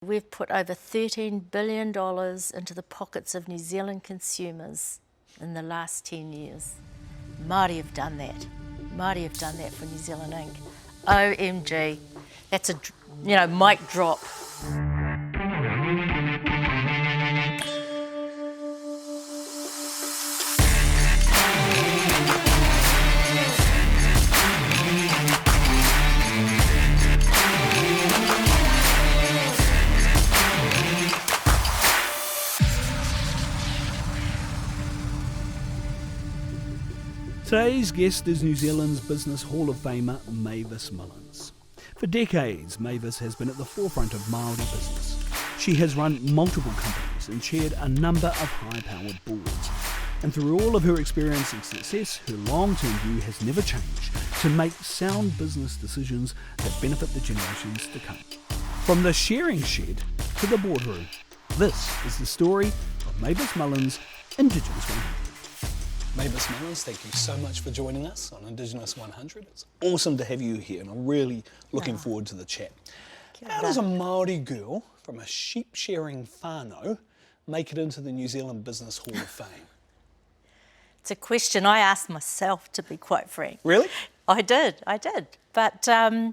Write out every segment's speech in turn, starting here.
We've put over $13 billion into the pockets of New Zealand consumers in the last 10 years. Māori have done that. Māori have done that for New Zealand Inc. OMG. That's a, mic drop. Today's guest is New Zealand's Business Hall of Famer Mavis Mullins. For decades, Mavis has been at the forefront of Māori business. She has run multiple companies and chaired a number of high-powered boards. And through all of her experience and success, her long-term view has never changed to make sound business decisions that benefit the generations to come. From the shearing shed to the boardroom, this is the story of Mavis Mullins, Indigenous 100. Mavis Mullins, thank you so much for joining us on Indigenous 100. It's awesome to have you here and I'm really looking forward to the chat. How does a Māori girl from a sheep shearing whānau make it into the New Zealand Business Hall of Fame? It's a question I asked myself, to be quite frank. Really? I did. But I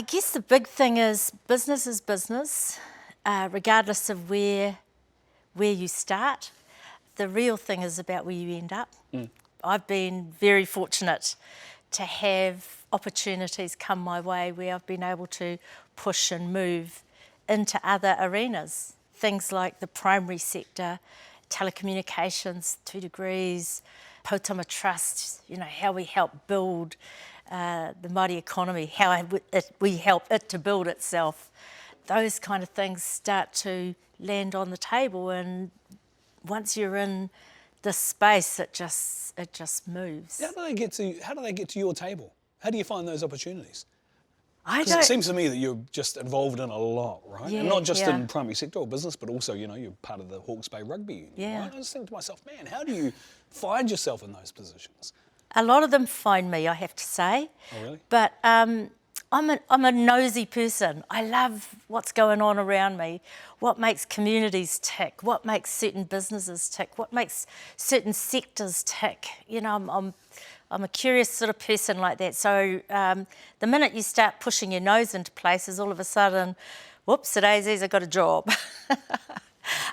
guess the big thing is business, regardless of where you start. The real thing is about where you end up. I've been very fortunate to have opportunities come my way where I've been able to push and move into other arenas. Things like the primary sector, telecommunications, 2 degrees, Hautaki Trust, how we help build the Māori economy, how we help it to build itself. Those kind of things start to land on the table, and once you're in this space, it just moves. How do they get to your table? How do you find those opportunities? Because it seems to me that you're just involved in a lot, right? And not just Yeah. in primary sector or business, but also, you're part of the Hawke's Bay Rugby Union. Yeah. Right? I just think to myself, man, how do you find yourself in those positions? A lot of them find me, I have to say. Oh, really? But I'm a nosy person. I love what's going on around me, what makes communities tick, what makes certain businesses tick, what makes certain sectors tick. I'm a curious sort of person like that. So the minute you start pushing your nose into places, all of a sudden, whoops, daisies, I got a job.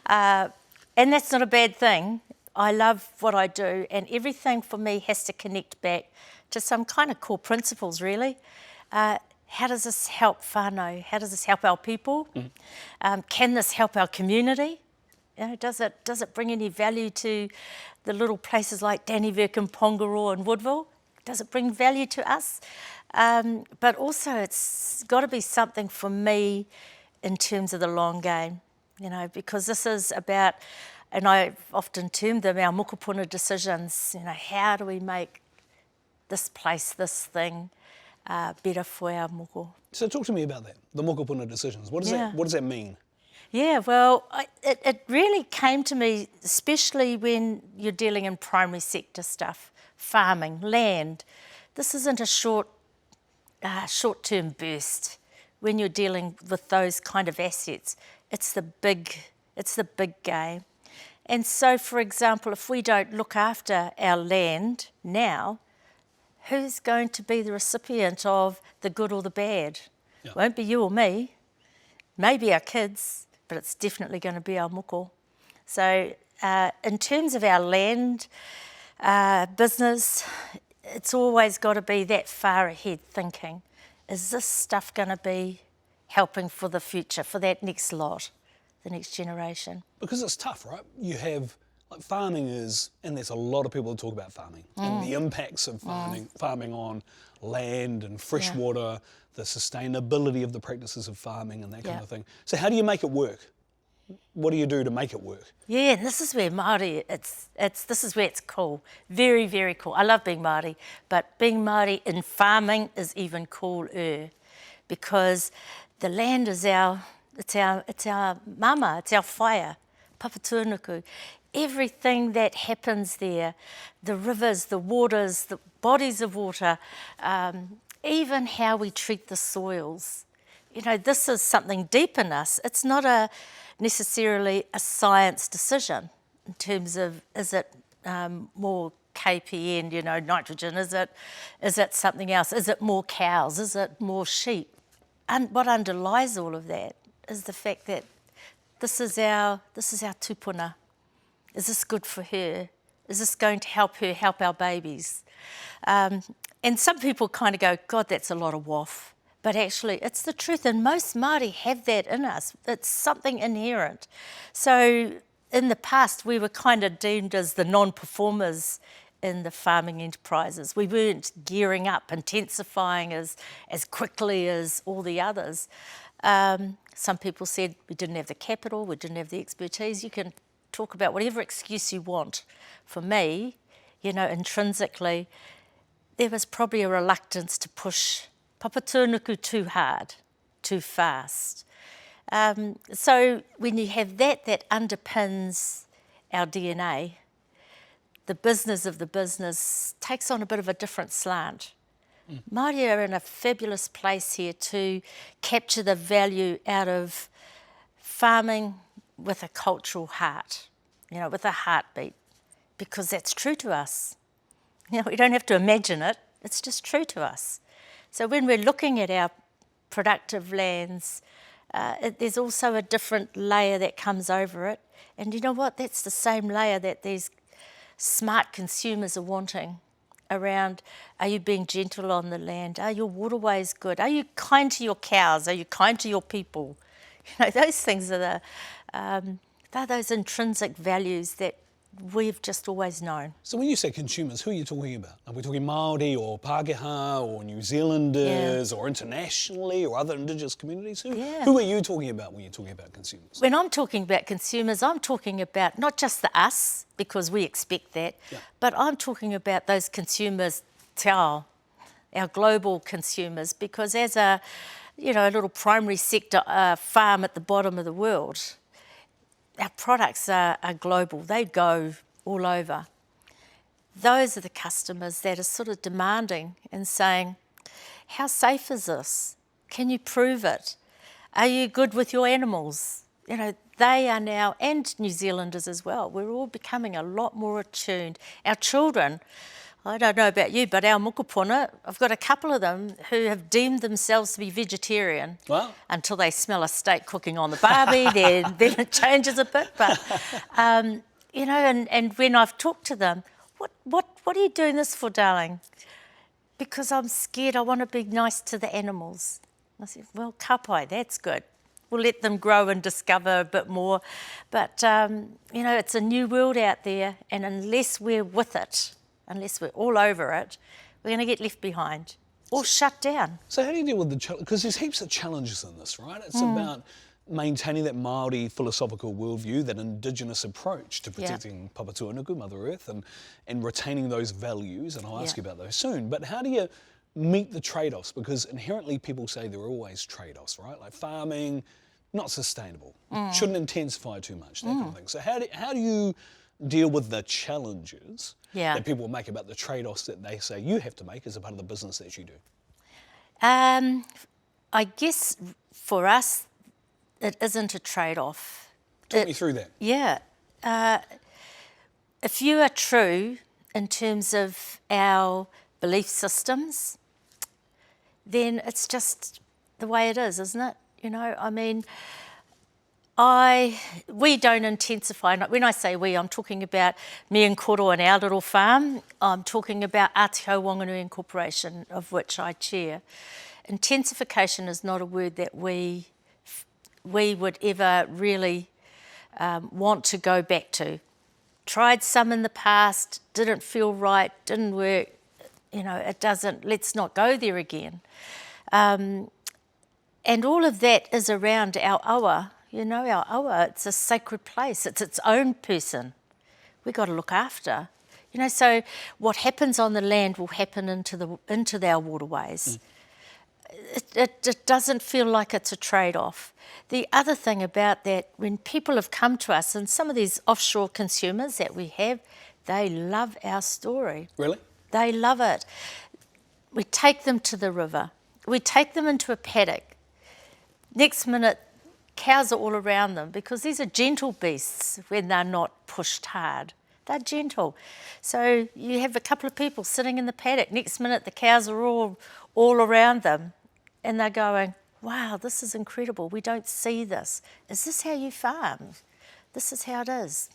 And that's not a bad thing. I love what I do, and everything for me has to connect back to some kind of core principles, really. How does this help whānau? How does this help our people? Can this help our community? Does it bring any value to the little places like Dannevirke and Pongaroa and Woodville? Does it bring value to us? But also it's got to be something for me in terms of the long game, because this is about, and I've often termed them our mokopuna decisions. How do we make this place, this thing, better for our moko? So talk to me about that, the mokopuna decisions. What does that mean? Yeah, well, it really came to me, especially when you're dealing in primary sector stuff, farming, land. This isn't a short-term burst. When you're dealing with those kind of assets, it's the big game. And so, for example, if we don't look after our land now, who's going to be the recipient of the good or the bad? Yeah. Won't be you or me, maybe our kids, but it's definitely going to be our moko. So in terms of our land business, it's always got to be that far ahead thinking. Is this stuff going to be helping for the future, for that next lot, the next generation? Because it's tough, right? You have, farming is, and there's a lot of people that talk about farming and the impacts of farming on land and fresh water, the sustainability of the practices of farming and that kind of thing. So how do you make it work? What do you do to make it work? Yeah, and this is where Māori, this is where it's cool. Very, very cool. I love being Māori, but being Māori in farming is even cooler because the land is our mama, it's our whaia, papatūnuku. Everything that happens there, the rivers, the waters, the bodies of water, even how we treat the soils, this is something deep in us. It's not necessarily a science decision in terms of, is it more KPN, nitrogen? Is it something else? Is it more cows? Is it more sheep? And what underlies all of that is the fact that this is our tupuna. Is this good for her? Is this going to help her help our babies? And some people kind of go, God, that's a lot of waff. But actually, it's the truth. And most Māori have that in us. It's something inherent. So in the past, we were kind of deemed as the non-performers in the farming enterprises. We weren't gearing up, intensifying as quickly as all the others. Some people said we didn't have the capital, we didn't have the expertise. You can talk about whatever excuse you want. For me, intrinsically, there was probably a reluctance to push papatūānuku too hard, too fast. So when you have that underpins our DNA, the business of the business takes on a bit of a different slant. Māori are in a fabulous place here to capture the value out of farming with a cultural heart, with a heartbeat, because that's true to us. We don't have to imagine it, it's just true to us. So when we're looking at our productive lands, there's also a different layer that comes over it. And you know what? That's the same layer that these smart consumers are wanting around, are you being gentle on the land? Are your waterways good? Are you kind to your cows? Are you kind to your people? Those things are they're those intrinsic values that we've just always known. So when you say consumers, who are you talking about? Are we talking Māori or Pākehā or New Zealanders or internationally or other Indigenous communities? Who are you talking about when you're talking about consumers? When I'm talking about consumers, I'm talking about not just the us, because we expect that, but I'm talking about those consumers, te ao, our global consumers, because as a little primary sector farm at the bottom of the world, our products are global. They go all over. Those are the customers that are sort of demanding and saying, how safe is this? Can you prove it? Are you good with your animals? They are now, and New Zealanders as well, we're all becoming a lot more attuned. Our children, I don't know about you, but our mokopuna, I've got a couple of them who have deemed themselves to be vegetarian. Wow. Until they smell a steak cooking on the barbie, then it changes a bit. But, and when I've talked to them, what are you doing this for, darling? Because I'm scared, I want to be nice to the animals. I said, well, kapai, that's good. We'll let them grow and discover a bit more. But, it's a new world out there, and unless we're with it, unless we're all over it, we're going to get left behind or shut down. So how do you deal with the challenge? Because there's heaps of challenges in this, right? It's about maintaining that Māori philosophical worldview, that Indigenous approach to protecting Papatūānuku, Mother Earth, and retaining those values, and I'll ask you about those soon. But how do you meet the trade-offs? Because inherently people say there are always trade-offs, right? Like farming, not sustainable, shouldn't intensify too much, that kind of thing. So how do you deal with the challenges that people make about the trade-offs that they say you have to make as a part of the business that you do? I guess for us, it isn't a trade-off. Talk me through that. Yeah. If you are true in terms of our belief systems, then it's just the way it is, isn't it? We don't intensify. When I say we, I'm talking about me and Koro and our little farm. I'm talking about Atihaunui Wanganui Incorporation, of which I chair. Intensification is not a word that we would ever really want to go back to. Tried some in the past, didn't feel right, didn't work. It doesn't, let's not go there again. And all of that is around our awa. Our awa, it's a sacred place. It's its own person. We've got to look after. So what happens on the land will happen into our waterways. It doesn't feel like it's a trade-off. The other thing about that, when people have come to us, and some of these offshore consumers that we have, they love our story. Really? They love it. We take them to the river. We take them into a paddock. next minute cows are all around them, because these are gentle beasts when they're not pushed hard. They're gentle. So you have a couple of people sitting in the paddock. Next minute, the cows are all around them, and they're going, wow, this is incredible. We don't see this. Is this how you farm? This is how it is.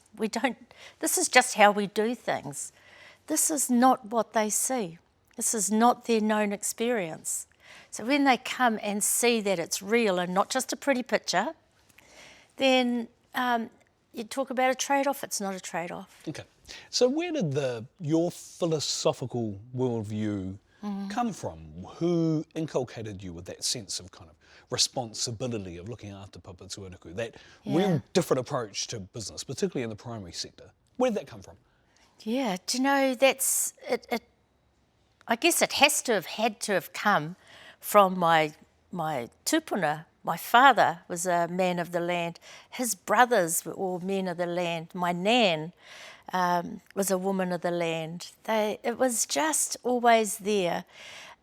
This is just how we do things. This is not what they see. This is not their known experience. So when they come and see that it's real and not just a pretty picture, then you talk about a trade-off. It's not a trade-off. Okay. So where did your philosophical worldview come from? Who inculcated you with that sense of kind of responsibility of looking after papa tuanuku, that real different approach to business, particularly in the primary sector? Where did that come from? Yeah, do you know, that's it. I guess it had to have come from my tupuna. My father was a man of the land. His brothers were all men of the land. My nan was a woman of the land. It was just always there.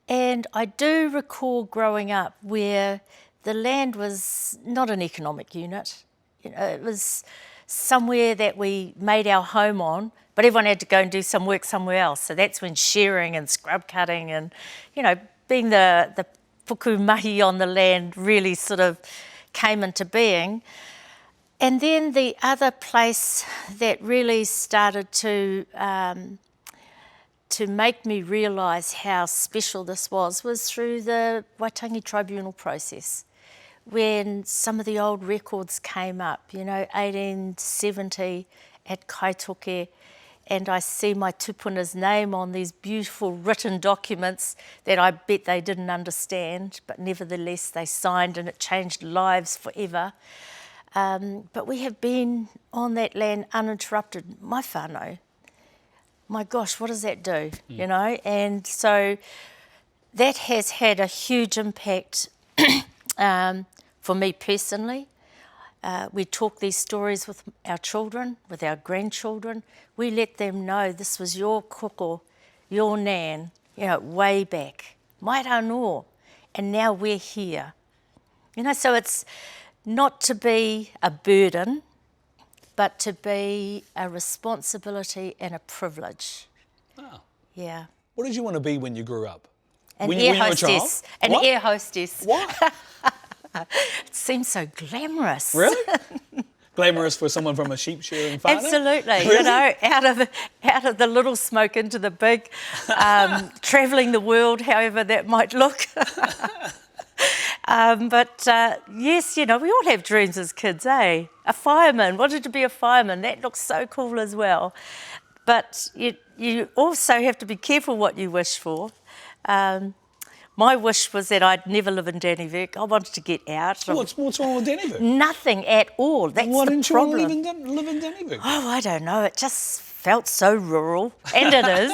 And I do recall growing up where the land was not an economic unit. You know, it was somewhere that we made our home on, but everyone had to go and do some work somewhere else. So that's when shearing and scrub cutting and, you know, being the puku mahi on the land really sort of came into being. And then the other place that really started to make me realise how special this was through the Waitangi tribunal process, when some of the old records came up, you know, 1870 at Kaitoke, and I see my tupuna's name on these beautiful written documents that I bet they didn't understand, but nevertheless they signed, and it changed lives forever. But we have been on that land uninterrupted. My whānau, my gosh, what does that do, you know? And so that has had a huge impact for me personally. We talk these stories with our children, with our grandchildren. We let them know this was your koko, your nan, you know, way back. Mai rā no, and now we're here. You know, so it's not to be a burden, but to be a responsibility and a privilege. Wow. Yeah. What did you want to be when you grew up? An air hostess. An air hostess. What? It seems so glamorous. Really? Glamorous for someone from a sheep shearing whānau? Absolutely. Really? You know, out of the little smoke into the big, travelling the world, however that might look. But yes, you know, we all have dreams as kids, eh? A fireman, wanted to be a fireman. That looks so cool as well. But you also have to be careful what you wish for. My wish was that I'd never live in Dannevirke. I wanted to get out. What's wrong with Dannevirke? Nothing at all. That's Why the didn't problem. you live in Dannevirke? Oh, I don't know. It just felt so rural, and it is.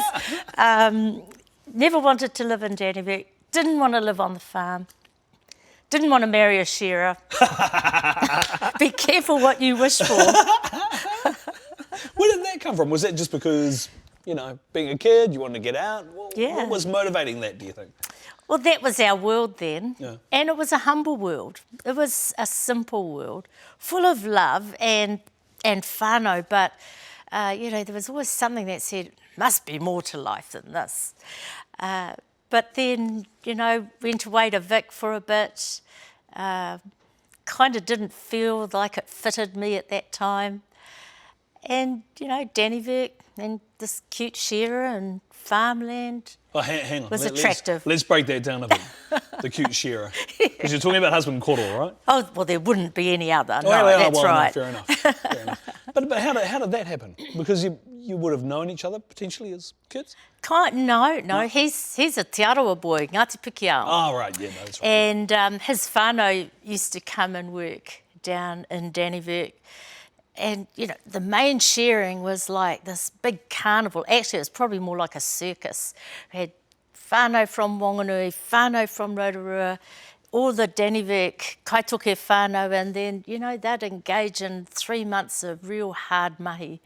Never wanted to live in Dannevirke. Didn't want to live on the farm. Didn't want to marry a shearer. Be careful what you wish for. Where did that come from? Was that just because, you know, being a kid, you wanted to get out? What was motivating that, do you think? Well, that was our world then, Yeah. and it was a humble world. It was a simple world, full of love and whānau, but, you know, there was always something that said, must be more to life than this. But then, you know, went away to Vic for a bit, kind of didn't feel like it fitted me at that time. And, you know, Dannevirke and this cute shearer and farmland Hang on. was attractive. Let's break that down a bit. The cute shearer. Because you're talking about husband and koro, right? Oh, well, there wouldn't be any other. No, Well, that's right. No, fair enough. Fair enough. But how did that happen? Because you would have known each other potentially as kids? No. He's a Te Arawa boy, Ngāti Pikiao. Oh, right, yeah, no, that's right. And his whānau used to come and work down in Dannevirke. And, you know, the main shearing was like this big carnival. Actually, it was probably more like a circus. We had whānau from Whanganui, whānau from Rotorua, all the Dannevirke kaitoke whānau, and then, you know, they'd engage in 3 months of real hard mahi.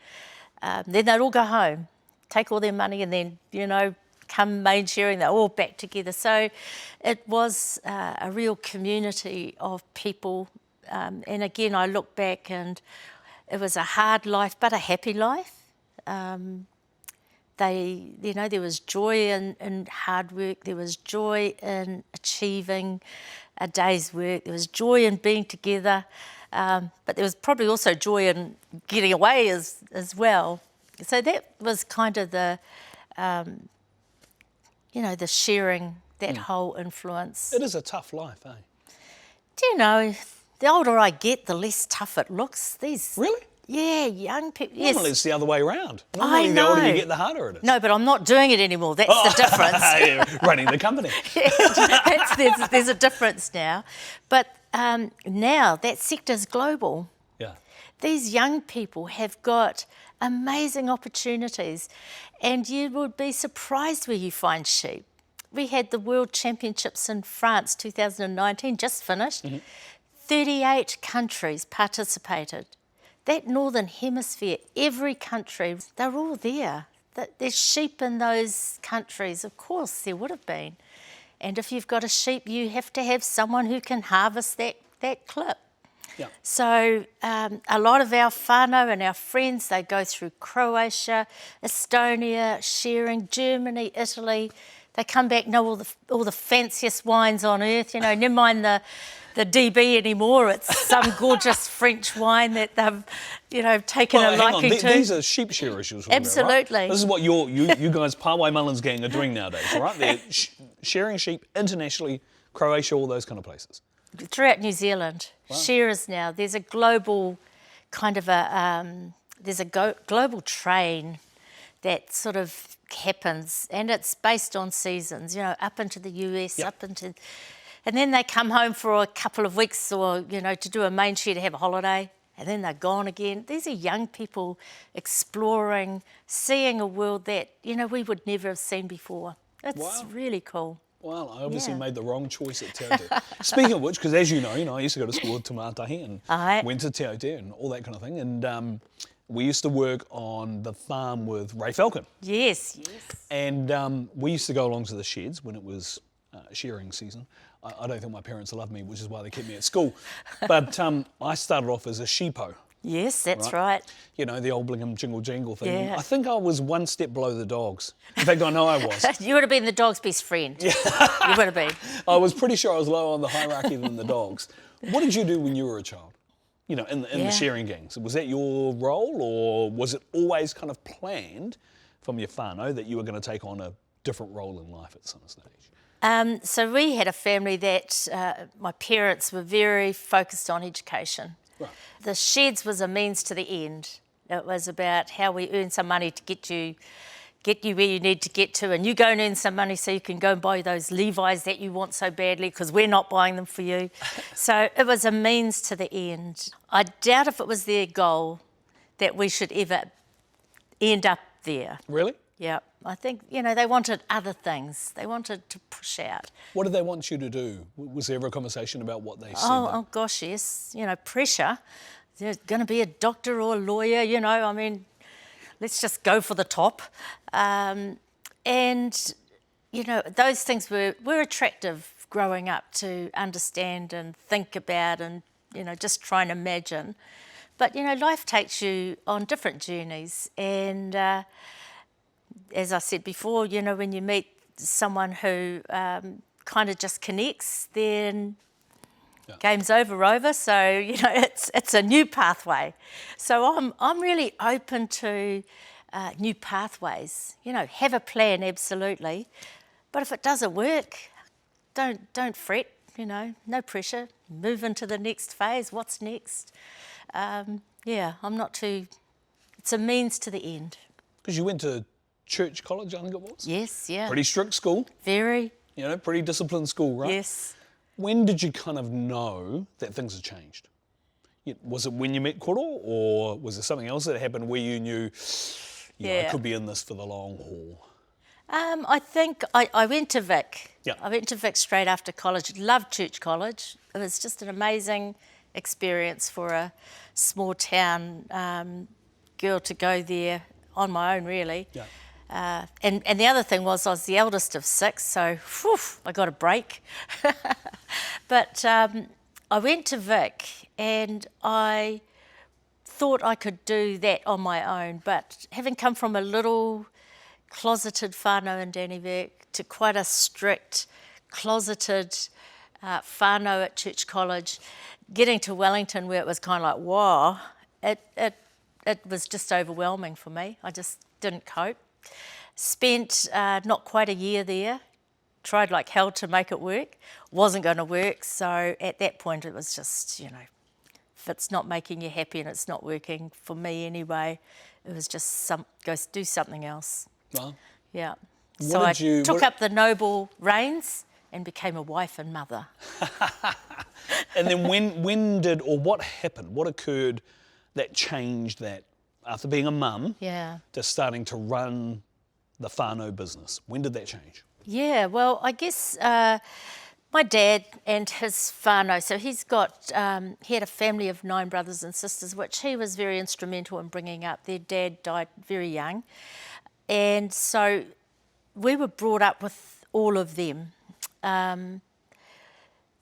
Then they'd all go home, take all their money, and then, you know, come main shearing, they're all back together. So it was a real community of people. And again, I look back and it was a hard life, but a happy life. There was joy in hard work. There was joy in achieving a day's work. There was joy in being together. But there was probably also joy in getting away as well. So that was kind of the sharing, that whole influence. It is a tough life, eh? Do you know, the older I get, the less tough it looks. Really? Yeah, young people. Yes. Normally it's the other way around. I Normally the know. older you get, the harder it is. No, but I'm not doing it anymore. That's the difference. Yeah, running the company. There's a difference now. But now that sector's global. Yeah. These young people have got amazing opportunities, and you would be surprised where you find sheep. We had the World Championships in France 2019, just finished. 38 countries participated. That Northern Hemisphere, every country, they're all there. There's sheep in those countries, of course there would have been. And if you've got a sheep, you have to have someone who can harvest that clip. Yeah. So a lot of our whānau and our friends, they go through Croatia, Estonia, shearing, Germany, Italy. They come back, know all the fanciest wines on earth, never mind the DB anymore. It's some gorgeous French wine that they've, taken a liking to. These are sheep shearers you're talking Absolutely. about, right? This is what you guys, Pāwai Mullins gang, are doing nowadays, right? They're shearing sheep internationally, Croatia, all those kind of places. Throughout New Zealand, shearers now. There's a global kind of global train that sort of happens, and it's based on seasons, up into the US, and then they come home for a couple of weeks or, to do a main shear to have a holiday, and then they're gone again. These are young people exploring, seeing a world that, we would never have seen before. It's really cool. Well, I obviously made the wrong choice at Te Aute. Speaking of which, because as you know, I used to go to school at Tamaki and went to Te Aute and all that kind of thing, and we used to work on the farm with Ray Falcon. Yes. And we used to go along to the sheds when it was shearing season. I don't think my parents loved me, which is why they kept me at school. But I started off as a sheepo. Yes, that's right. The old Blingham jingle jangle thing. Yeah. I think I was one step below the dogs. In fact, I know I was. You would have been the dog's best friend. Yeah. You would have been. I was pretty sure I was lower on the hierarchy than the dogs. What did you do when you were a child? In the shearing gangs? Was that your role, or was it always kind of planned from your whānau that you were going to take on a different role in life at some stage? So we had a family that my parents were very focused on education. Right. The sheds was a means to the end. It was about how we earn some money to get you where you need to get to, and you go and earn some money so you can go and buy those Levi's that you want so badly because we're not buying them for you. So it was a means to the end. I doubt if it was their goal that we should ever end up there. Really? Yeah, I think, they wanted other things. They wanted to push out. What did they want you to do? Was there ever a conversation about what they said? Oh gosh, yes. Pressure. There's going to be a doctor or a lawyer, let's just go for the top. And, those things were attractive growing up to understand and think about and, just try and imagine. But, life takes you on different journeys. And as I said before, when you meet someone who kind of just connects, then game's over. So, it's a new pathway. So I'm really open to new pathways. Have a plan, absolutely. But if it doesn't work, don't fret, no pressure. Move into the next phase. What's next? I'm not too... It's a means to the end. Because you went to Church College, I think it was? Yes, yeah. Pretty strict school. Very. Pretty disciplined school, right? Yes. When did you kind of know that things had changed? Was it when you met koro, or was there something else that happened where you knew, I could be in this for the long haul? I think I went to Vic. Yeah. I went to Vic straight after college. Loved Church College. It was just an amazing experience for a small town girl to go there on my own, really. Yeah. And the other thing was I was the eldest of 6, so whew, I got a break. But I went to Vic and I thought I could do that on my own, but having come from a little closeted whānau in Dannevirke to quite a strict closeted whānau at Church College, getting to Wellington where it was kind of like, wow, it was just overwhelming for me. I just didn't cope. Spent not quite a year there, tried like hell to make it work, wasn't going to work, so at that point it was just, if it's not making you happy and it's not working, for me anyway, it was just go do something else. Well, yeah. So I took up the noble reins and became a wife and mother. And then when did, or what happened, what occurred that changed that after being a mum to starting to run the whānau business? When did that change? Yeah, well, I guess my dad and his whānau, so he had a family of 9 brothers and sisters, which he was very instrumental in bringing up. Their dad died very young. And so we were brought up with all of them. The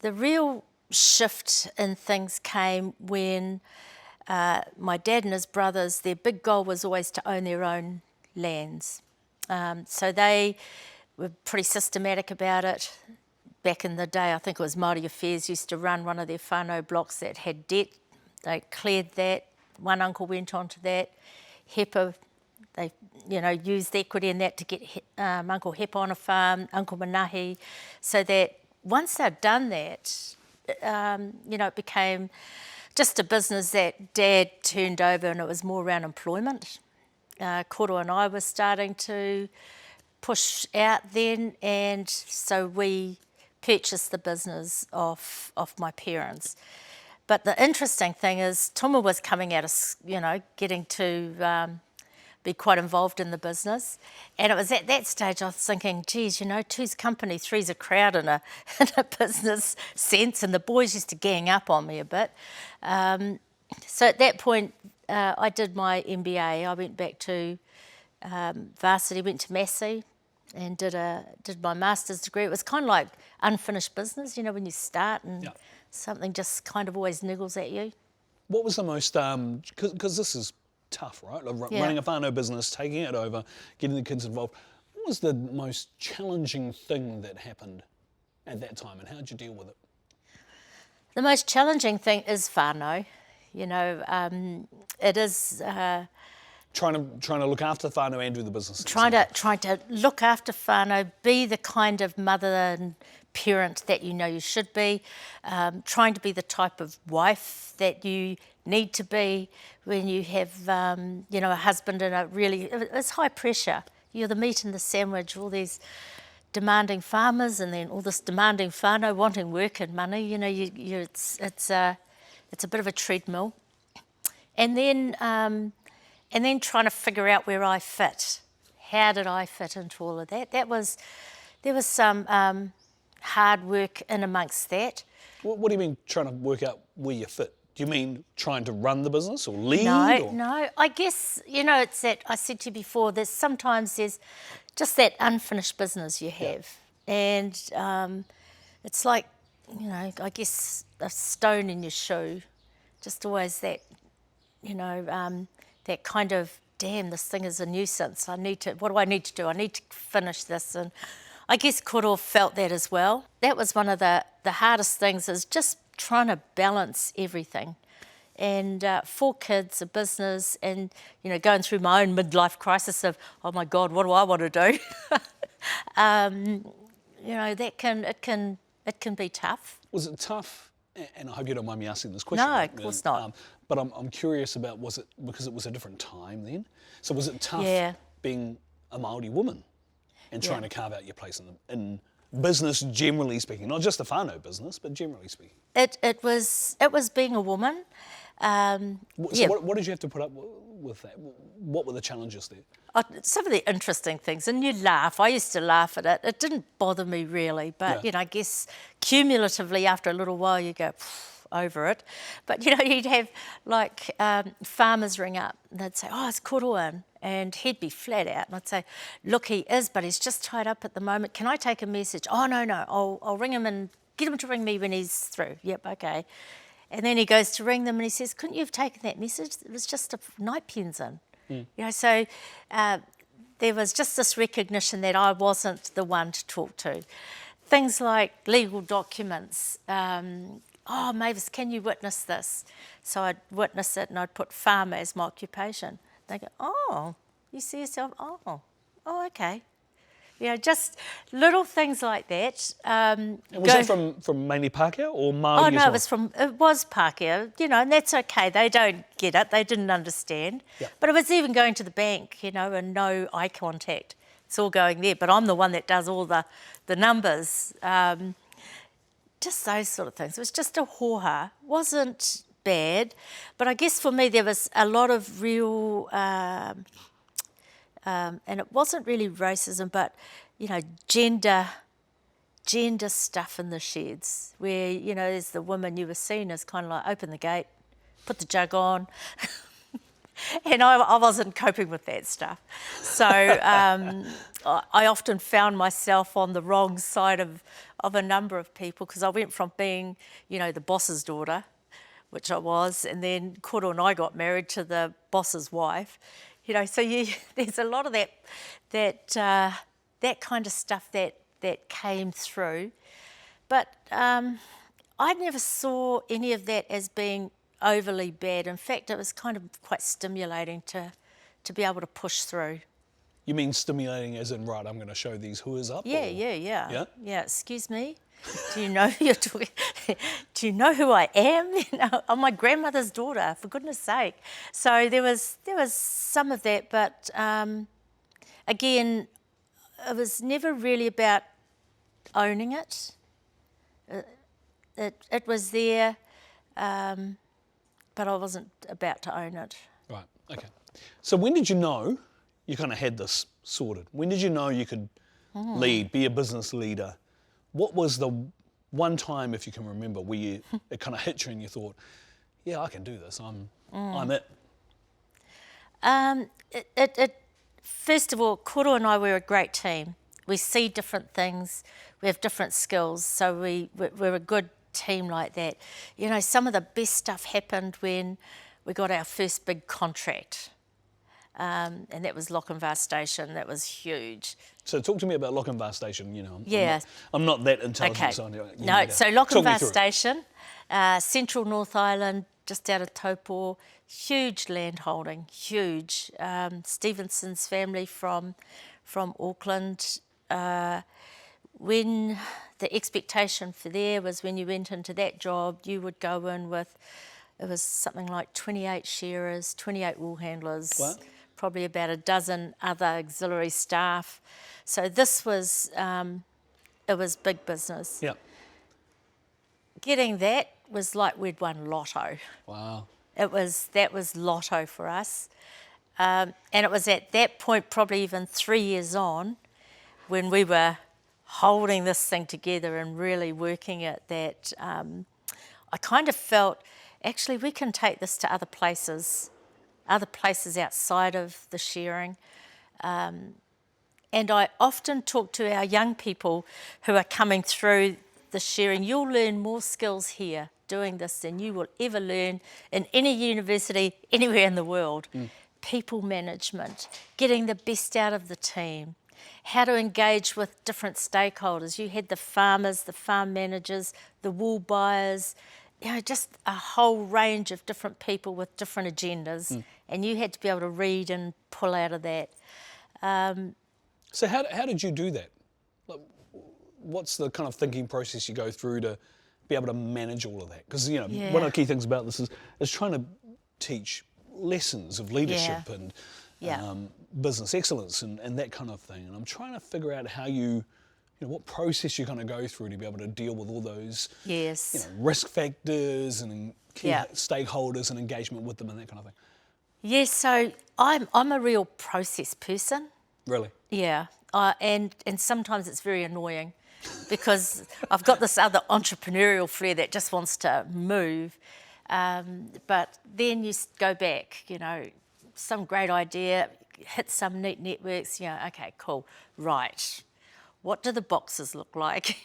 real shift in things came when my dad and his brothers, their big goal was always to own their own lands. So they were pretty systematic about it. Back in the day, I think it was Māori Affairs used to run one of their whānau blocks that had debt. They cleared that. One uncle went on to that. HEPA, they used equity in that to get Uncle HEPA on a farm, Uncle Manahi, so that once they'd done that, it became just a business that Dad turned over, and it was more around employment. Koro and I were starting to push out then, and so we purchased the business of my parents. But the interesting thing is Tuma was coming out of, getting to be quite involved in the business. And it was at that stage I was thinking, geez, 2's company, 3's a crowd in a business sense, and the boys used to gang up on me a bit. So at that point, I did my MBA. I went back to varsity, went to Massey and did my master's degree. It was kind of like unfinished business, when you start and something just kind of always niggles at you. What was the most, because this is tough, right? Running a whānau business, taking it over, getting the kids involved. What was the most challenging thing that happened at that time, and how did you deal with it? The most challenging thing is whānau. It is trying to look after whānau and do the business. Trying to look after whānau, be the kind of mother and parent that you should be, trying to be the type of wife that you need to be when you have a husband in it's high pressure. You're the meat and the sandwich, all these demanding farmers and then all this demanding whānau wanting work and money. It's a bit of a treadmill. And then trying to figure out where I fit. How did I fit into all of that? There was some hard work in amongst that. What do you mean trying to work out where you fit? Do you mean trying to run the business or lead? No. I guess, it's that I said to you before, there's just that unfinished business you have. Yeah. And it's like, I guess a stone in your shoe. Just always that, that kind of, damn, this thing is a nuisance. What do I need to do? I need to finish this. And I guess Koro felt that as well. That was one of the hardest things, is just trying to balance everything. And 4 kids, a business, and, going through my own midlife crisis of, oh my God, what do I want to do? It can be tough. Was it tough? And I hope you don't mind me asking this question. No, of course not. But I'm curious about, was it because it was a different time then? So was it tough being a Māori woman and trying to carve out your place in business, generally speaking, not just the whānau business, but generally speaking? It was being a woman. What did you have to put up with that? What were the challenges there? Some of the interesting things, and you laugh. I used to laugh at it. It didn't bother me really, but I guess cumulatively after a little while you go over it. But you'd have like farmers ring up and they'd say, "Oh, it's koroan," And he'd be flat out, and I'd say, look, he is, but he's just tied up at the moment. Can I take a message? Oh, no, I'll ring him and get him to ring me when he's through. Yep, okay. And then he goes to ring them and he says, couldn't you have taken that message? It was just a night pen's in. You know, so there was just this recognition that I wasn't the one to talk to. Things like legal documents. Oh, Mavis, can you witness this? So I'd witness it and I'd put farmer as my occupation. They go, oh, you see yourself, oh, okay. You know, just little things like that. And was that from mainly Pākehā or Māori? Oh, no, it was Pākehā, you know, and that's okay. They don't get it. They didn't understand. Yep. But it was even going to the bank, you know, and no eye contact. It's all going there. But I'm the one that does all the numbers. Just those sort of things. It was just a hoha. Wasn't bad, but I guess for me there was a lot of real, and it wasn't really racism, but you know, gender stuff in the sheds where, you know, as the woman you were seen as kind of like open the gate, put the jug on. And I wasn't coping with that stuff. So I often found myself on the wrong side of a number of people because I went from being, you know, the boss's daughter, which I was, and then Koro and I got married to the boss's wife. You know, so there's a lot of that kind of stuff that came through. But I never saw any of that as being overly bad. In fact, it was kind of quite stimulating to be able to push through. You mean stimulating as in, right, I'm going to show these hooers up? Yeah, or? yeah. Yeah, excuse me. Do you know who you're talking? Do you know who I am? You know, I'm my grandmother's daughter, for goodness sake. So there was some of that, but again, it was never really about owning it. It was there, but I wasn't about to own it. Right. Okay. So when did you know you kind of had this sorted? When did you know you could lead, be a business leader? What was the one time, if you can remember, where it kind of hit you and you thought, yeah, I can do this, I'm it? First of all, Koro and I were a great team. We see different things, we have different skills, so we're a good team like that. You know, some of the best stuff happened when we got our first big contract. And that was Lochinvar Station. That was huge. So talk to me about Lochinvar Station. You know, I'm not that intelligent. Okay. So Lochinvar Station, central North Island, just out of Taupo, huge land holding, huge. Stevenson's family from Auckland. When the expectation for there was when you went into that job, you would go in with, it was something like 28 shearers, 28 wool handlers. Wow. Probably about a dozen other auxiliary staff. So this was, it was big business. Yeah. Getting that was like we'd won lotto. Wow. That was lotto for us. And it was at that point, probably even 3 years on, when we were holding this thing together and really working it, that I kind of felt, actually, we can take this to other places outside of the shearing. And I often talk to our young people who are coming through the shearing. You'll learn more skills here doing this than you will ever learn in any university anywhere in the world. People management, getting the best out of the team, how to engage with different stakeholders. You had the farmers, the farm managers, the wool buyers, you know, just a whole range of different people with different agendas, and you had to be able to read and pull out of that. So how did you do that? Like, what's the kind of thinking process you go through to be able to manage all of that? Because, you know, one of the key things about this is trying to teach lessons of leadership and business excellence and that kind of thing. And I'm trying to figure out how you know, what process you're going to go through to be able to deal with all those you know, risk factors and key stakeholders and engagement with them and that kind of thing. Yes, so I'm a real process person. Really? Yeah, and sometimes it's very annoying because I've got this other entrepreneurial flair that just wants to move. But then you go back, you know, some great idea, hit some neat networks, okay, cool, right. What do the boxes look like?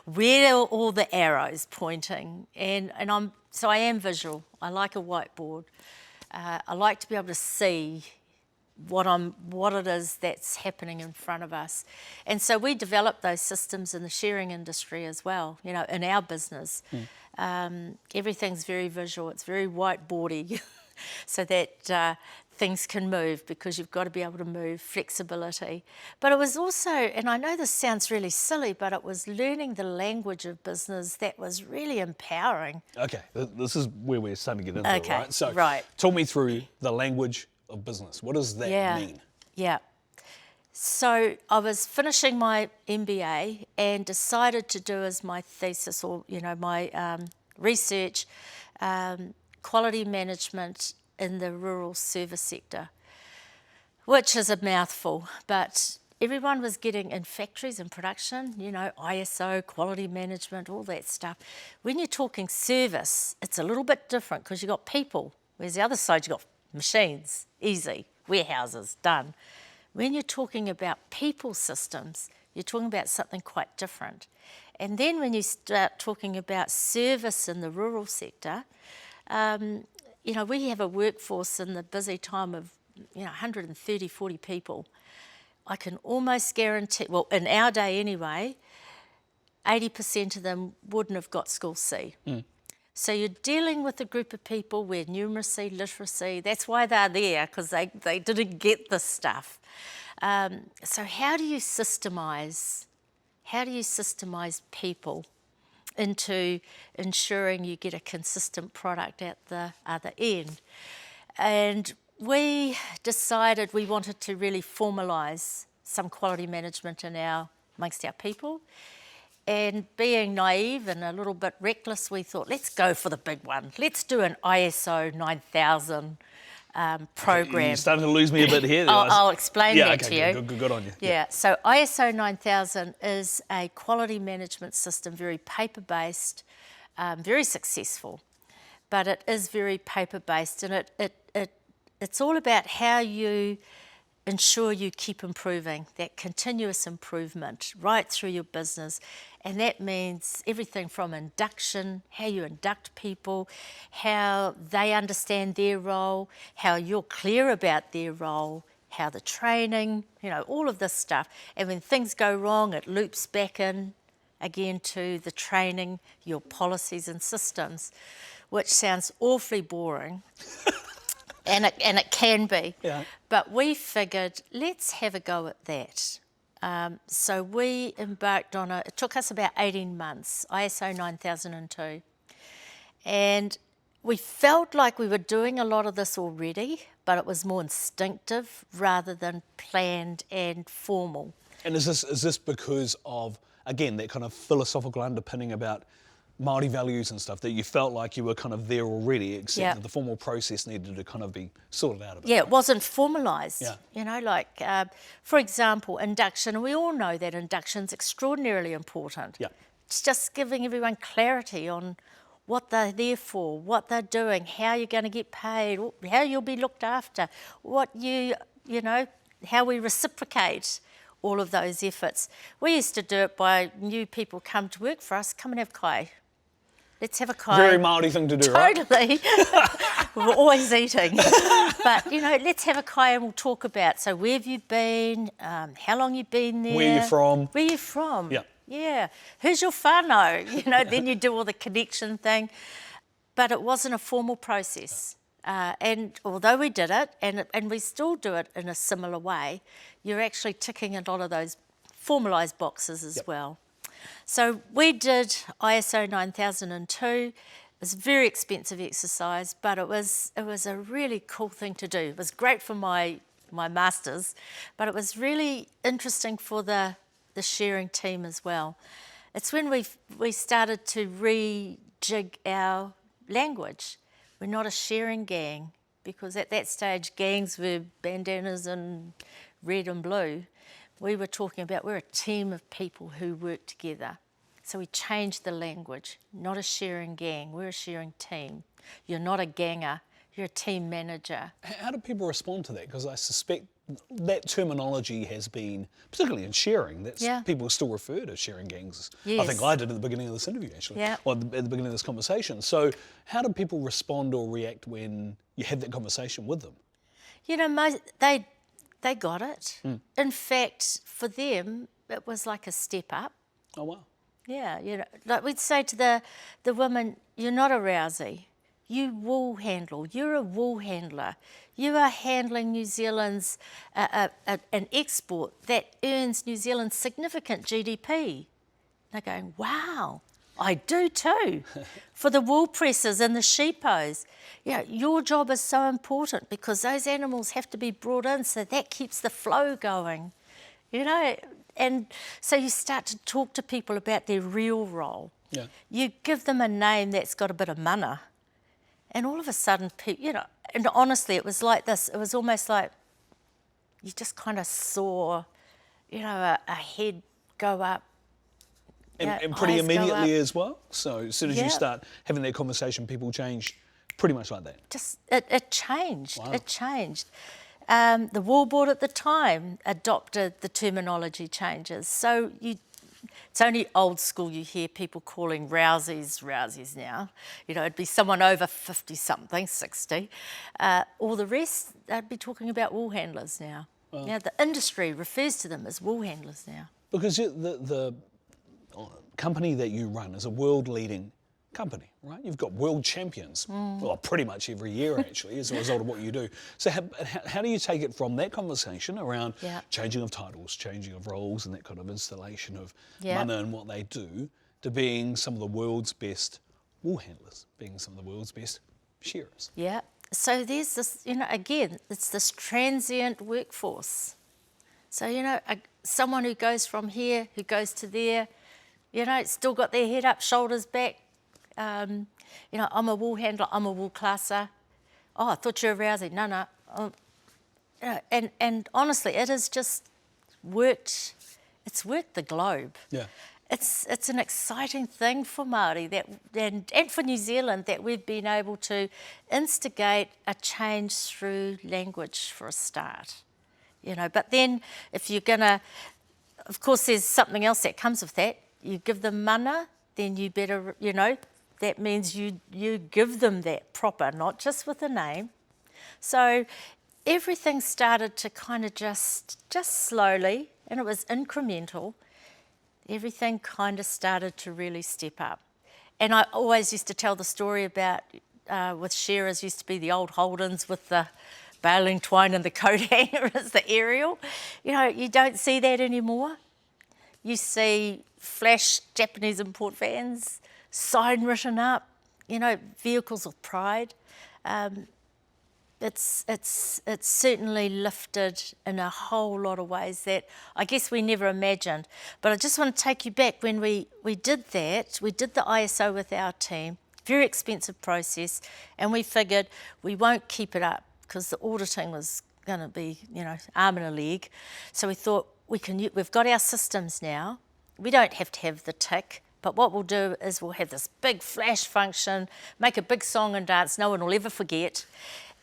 Where are all the arrows pointing? And I am visual. I like a whiteboard. I like to be able to see what it is that's happening in front of us. And so we developed those systems in the shearing industry as well, in our business. Everything's very visual, it's very whiteboardy, so that things can move, because you've got to be able to move, flexibility. But it was also, and I know this sounds really silly, but it was learning the language of business that was really empowering. Okay, this is where we're starting to get into it, right? So talk me through the language of business. What does that mean? Yeah. So I was finishing my MBA and decided to do as my thesis, or my research, quality management in the rural service sector, which is a mouthful, but everyone was getting in factories and production, ISO, quality management, all that stuff. When you're talking service, it's a little bit different, because you've got people, whereas the other side you've got machines, easy, warehouses, done. When you're talking about people systems, you're talking about something quite different. And then when you start talking about service in the rural sector, we have a workforce in the busy time of 130, 40 people. I can almost guarantee, well, in our day anyway, 80% of them wouldn't have got School C. So you're dealing with a group of people where numeracy, literacy, that's why they're there, because they didn't get this stuff. So how do you systemize people into ensuring you get a consistent product at the other end? And we decided we wanted to really formalise some quality management amongst our people. And being naive and a little bit reckless, we thought, let's go for the big one. Let's do an ISO 9000 program. You're starting to lose me a bit here. I'll explain that to you. Good on you. Yeah, so ISO 9000 is a quality management system, very paper-based, very successful, but it is very paper-based, and it's all about how you ensure you keep improving, that continuous improvement right through your business. And that means everything from induction, how you induct people, how they understand their role, how you're clear about their role, how the training, all of this stuff. And when things go wrong, it loops back in again to the training, your policies and systems, which sounds awfully boring. And it can be. Yeah. But we figured, let's have a go at that. So we embarked on it took us about 18 months, ISO 9002. And we felt like we were doing a lot of this already, but it was more instinctive rather than planned and formal. And is this because of, again, that kind of philosophical underpinning about Māori values and stuff, that you felt like you were kind of there already, except that the formal process needed to kind of be sorted out a bit? Yeah, it wasn't formalised. Yeah. For example, induction, and we all know that induction's extraordinarily important. Yeah. It's just giving everyone clarity on what they're there for, what they're doing, how you're going to get paid, how you'll be looked after, how we reciprocate all of those efforts. We used to do it by new people come to work for us, come and have kai. Let's have a kai. Very Māori thing to do, totally. Right? We're always eating. But, let's have a kai and we'll talk about, so where have you been, how long you've been there. Where you from. Yeah. Yeah. Who's your whānau? Then you do all the connection thing. But it wasn't a formal process. And although we did it, and we still do it in a similar way, you're actually ticking a lot of those formalised boxes as well. So we did ISO 9002. It was a very expensive exercise, but it was a really cool thing to do. It was great for my masters, but it was really interesting for the shearing team as well. It's when we started to rejig our language. We're not a shearing gang, because at that stage gangs were bandanas and red and blue. We were talking about we're a team of people who work together. So we changed the language. Not a shearing gang, we're a shearing team. You're not a ganger, you're a team manager. How do people respond to that? Because I suspect that terminology has been, particularly in shearing, that's Yeah. people still refer to shearing gangs. I Yes. think I did at the beginning of this interview, actually, Yeah. or at the beginning of this conversation. So how do people respond or react when you have that conversation with them? You know, they got it. In fact, for them, it was like a step up. Oh, wow. Yeah, you know, like we'd say to the women, you're not a rousey, you wool handle, you're a wool handler. You are handling New Zealand's, an export that earns New Zealand significant GDP. They're going, wow, I do too. For the wool presses and the sheepos, yeah, your job is so important because those animals have to be brought in, so that keeps the flow going, you know. And so you start to talk to people about their real role. Yeah. You give them a name that's got a bit of mana, and all of a sudden, you know, and honestly, it was like this. It was almost like you just kind of saw, you know, a head go up. And pretty eyes go immediately up. as well. So as soon as Yeah. you start having that conversation, people change pretty much like that. Just it changed. Wow. It changed. The Wool Board at the time adopted the terminology changes. So it's only old school you hear people calling rousies now. You know, it'd be someone over 50-something, 60. All the rest, they'd be talking about wool handlers now. Wow. Yeah, the industry refers to them as wool handlers now. Because the company that you run is a world-leading company, right? You've got world champions, well, pretty much every year actually, as a result of what you do. So how do you take it from that conversation around Yeah. changing of titles, changing of roles, and that kind of installation of Yeah. mana and what they do, to being some of the world's best wool handlers, being some of the world's best shearers? Yeah. So there's this, you know, again, it's this transient workforce. So, you know, someone who goes from here, who goes to there, you know, still got their head up, shoulders back. You know, I'm a wool handler, I'm a wool classer. Oh, I thought you were a rousey. No. You know, and honestly, it has just worked. It's worked the globe. Yeah. It's an exciting thing for Māori and for New Zealand that we've been able to instigate a change through language for a start. You know, but then if you're gonna, of course, there's something else that comes with that. You give them mana, then you better, you know, that means you give them that proper, not just with a name. So everything started to kind of just slowly, and it was incremental. Everything kind of started to really step up. And I always used to tell the story about, with shearers, used to be the old Holdens with the baling twine and the coat hanger as the aerial. You know, you don't see that anymore. You see flash Japanese import vans, sign written up, you know, vehicles of pride. It's certainly lifted in a whole lot of ways that I guess we never imagined. But I just want to take you back when we did that. We did the ISO with our team, very expensive process, and we figured we won't keep it up because the auditing was going to be, you know, arm and a leg. So we thought we've got our systems now. We don't have to have the tick. But what we'll do is we'll have this big flash function, make a big song and dance no one will ever forget.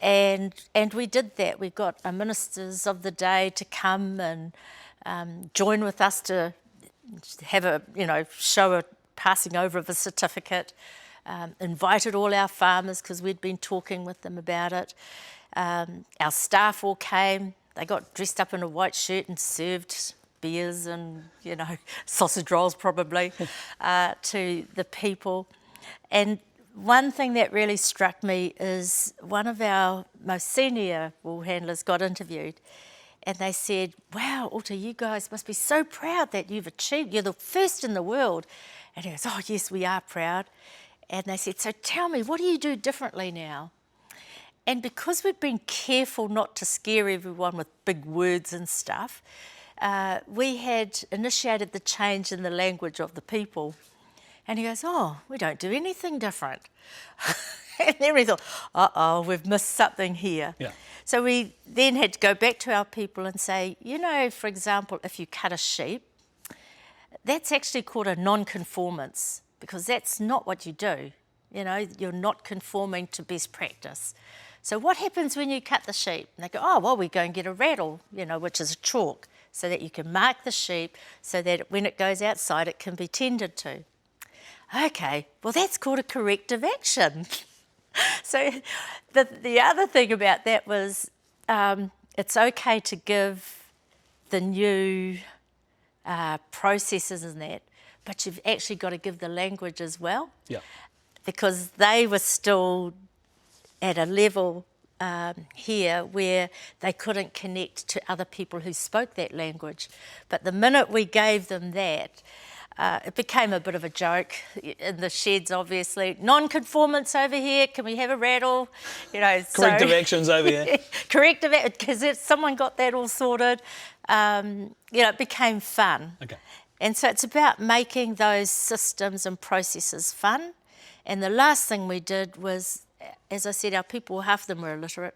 And we did that. We got our ministers of the day to come and join with us to have a, you know, show a passing over of a certificate. Invited all our farmers because we'd been talking with them about it. Our staff all came. They got dressed up in a white shirt and served beers and, you know, sausage rolls probably to the people. And one thing that really struck me is one of our most senior wool handlers got interviewed and they said, wow, Ota, you guys must be so proud that you've achieved, you're the first in the world. And he goes, oh yes, we are proud. And they said, so tell me, what do you do differently now? And because we've been careful not to scare everyone with big words and stuff, we had initiated the change in the language of the people. And he goes, oh, we don't do anything different. And then we thought, uh-oh, we've missed something here. Yeah. So we then had to go back to our people and say, you know, for example, if you cut a sheep, that's actually called a non-conformance because that's not what you do. You know, you're not conforming to best practice. So what happens when you cut the sheep? And they go, oh, well, we go and get a rattle, which is a chalk, so that you can mark the sheep so that when it goes outside, it can be tended to. Okay, well, that's called a corrective action. So the other thing about that was it's okay to give the new processes and that, but you've actually got to give the language as well. Yeah. Because they were still at a level here where they couldn't connect to other people who spoke that language. But the minute we gave them that, it became a bit of a joke in the sheds, obviously. Non-conformance over here, can we have a rattle? Corrective actions over here. Corrective, because if someone got that all sorted, it became fun. Okay. And so it's about making those systems and processes fun. And the last thing we did was, as I said, our people, half of them were illiterate.